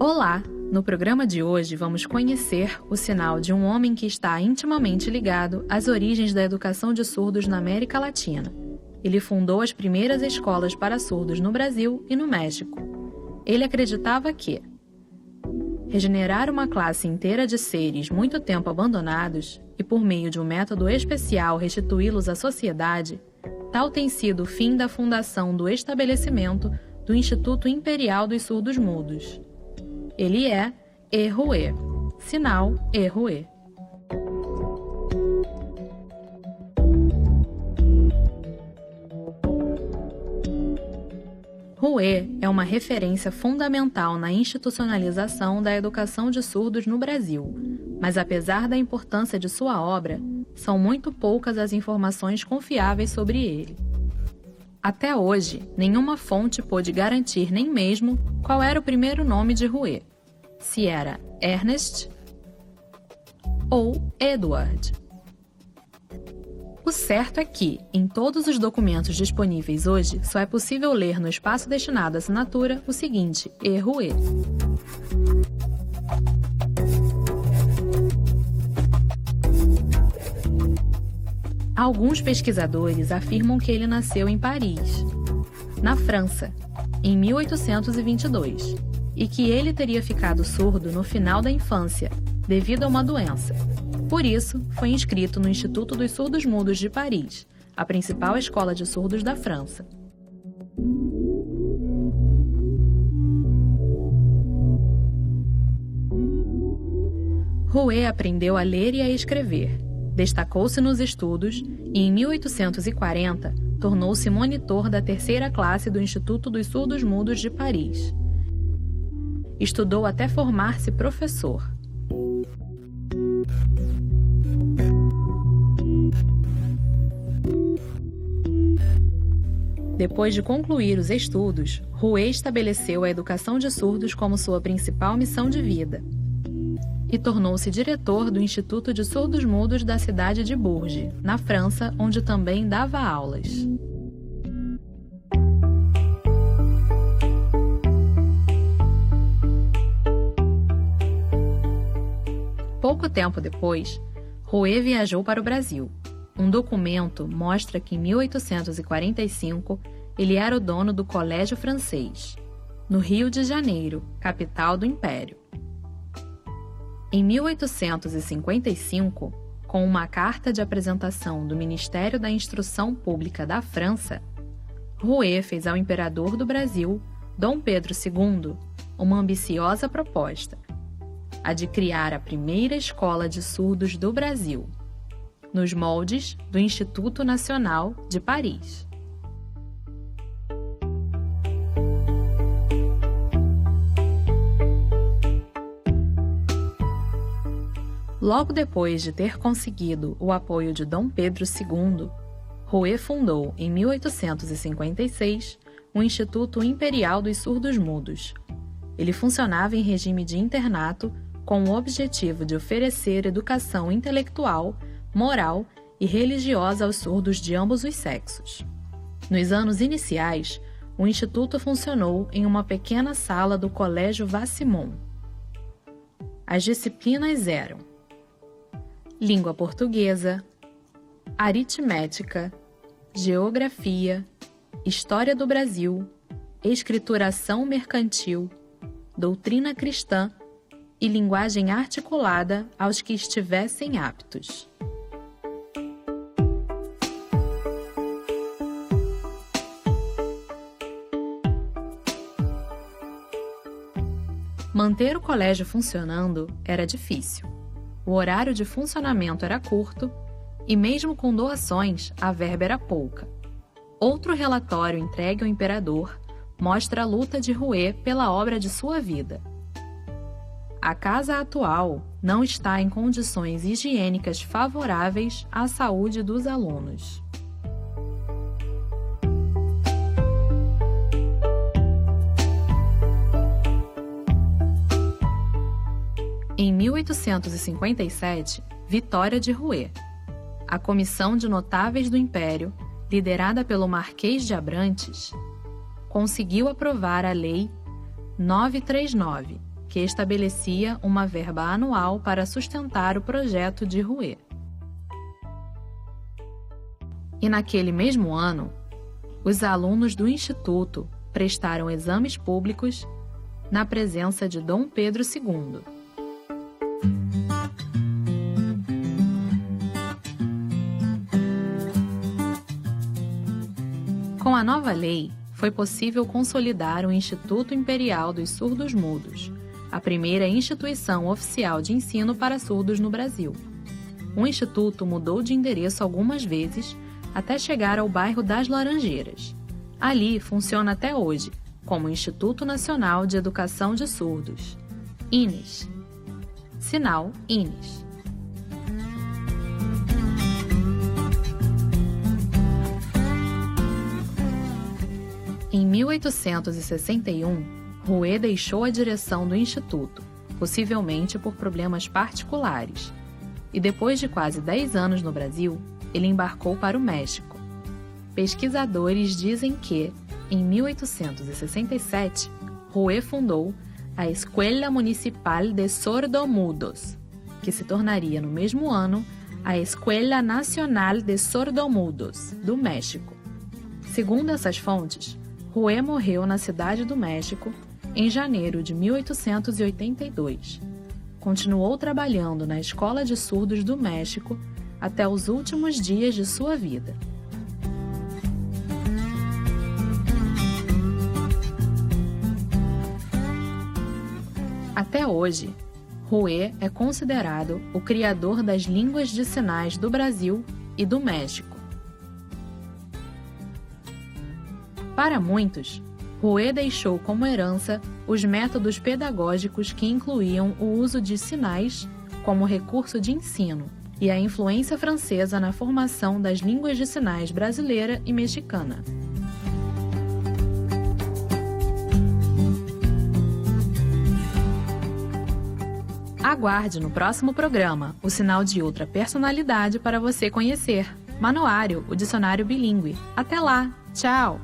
Olá! No programa de hoje vamos conhecer o sinal de um homem que está intimamente ligado às origens da educação de surdos na América Latina. Ele fundou as primeiras escolas para surdos no Brasil e no México. Ele acreditava que regenerar uma classe inteira de seres muito tempo abandonados e, por meio de um método especial, restituí-los à sociedade, tal tem sido o fim da fundação do estabelecimento do Instituto Imperial dos Surdos Mudos. Ele é Errouet, sinal Errouet. Rouet é uma referência fundamental na institucionalização da educação de surdos no Brasil, mas apesar da importância de sua obra, são muito poucas as informações confiáveis sobre ele. Até hoje, nenhuma fonte pôde garantir nem mesmo qual era o primeiro nome de Rouet, se era Ernest ou Edward. O certo é que, em todos os documentos disponíveis hoje, só é possível ler no espaço destinado à assinatura o seguinte: Errouet. Alguns pesquisadores afirmam que ele nasceu em Paris, na França, em 1822, e que ele teria ficado surdo no final da infância, devido a uma doença. Por isso, foi inscrito no Instituto dos Surdos Mudos de Paris, a principal escola de surdos da França. Rouet aprendeu a ler e a escrever. Destacou-se nos estudos e, em 1840, tornou-se monitor da terceira classe do Instituto dos Surdos Mudos de Paris. Estudou até formar-se professor. Depois de concluir os estudos, Rouet estabeleceu a educação de surdos como sua principal missão de vida e tornou-se diretor do Instituto de Surdos Mudos da cidade de Bourges, na França, onde também dava aulas. Pouco tempo depois, Rouet viajou para o Brasil. Um documento mostra que em 1845 ele era o dono do Colégio Francês, no Rio de Janeiro, capital do Império. Em 1855, com uma carta de apresentação do Ministério da Instrução Pública da França, Rouet fez ao imperador do Brasil, Dom Pedro II, uma ambiciosa proposta: a de criar a primeira escola de surdos do Brasil, nos moldes do Instituto Nacional de Paris. Logo depois de ter conseguido o apoio de Dom Pedro II, Rouet fundou, em 1856, o Instituto Imperial dos Surdos Mudos. Ele funcionava em regime de internato com o objetivo de oferecer educação intelectual, moral e religiosa aos surdos de ambos os sexos. Nos anos iniciais, o Instituto funcionou em uma pequena sala do Colégio Vassimon. As disciplinas eram língua portuguesa, aritmética, geografia, história do Brasil, escrituração mercantil, doutrina cristã e linguagem articulada aos que estivessem aptos. Manter o colégio funcionando era difícil. O horário de funcionamento era curto e, mesmo com doações, a verba era pouca. Outro relatório entregue ao imperador mostra a luta de Rouet pela obra de sua vida. A casa atual não está em condições higiênicas favoráveis à saúde dos alunos. Em 1857, vitória de Rouet. A Comissão de Notáveis do Império, liderada pelo Marquês de Abrantes, conseguiu aprovar a Lei 939, que estabelecia uma verba anual para sustentar o projeto de Rouet. E naquele mesmo ano, os alunos do Instituto prestaram exames públicos na presença de Dom Pedro II. Com a nova lei, foi possível consolidar o Instituto Imperial dos Surdos-Mudos, a primeira instituição oficial de ensino para surdos no Brasil. O Instituto mudou de endereço algumas vezes até chegar ao bairro das Laranjeiras. Ali funciona até hoje, como Instituto Nacional de Educação de Surdos, INES. Sinal INES. Em 1861, Rouet deixou a direção do Instituto, possivelmente por problemas particulares, e depois de quase 10 anos no Brasil, ele embarcou para o México. Pesquisadores dizem que, em 1867, Rouet fundou a Escuela Municipal de Sordomudos, que se tornaria no mesmo ano a Escuela Nacional de Sordomudos, do México. Segundo essas fontes, Rouet morreu na Cidade do México em janeiro de 1882. Continuou trabalhando na Escola de Surdos do México até os últimos dias de sua vida. Até hoje, Rouet é considerado o criador das línguas de sinais do Brasil e do México. Para muitos, Rouet deixou como herança os métodos pedagógicos que incluíam o uso de sinais como recurso de ensino e a influência francesa na formação das línguas de sinais brasileira e mexicana. Aguarde no próximo programa o sinal de outra personalidade para você conhecer. Manuário, o dicionário bilíngue. Até lá! Tchau!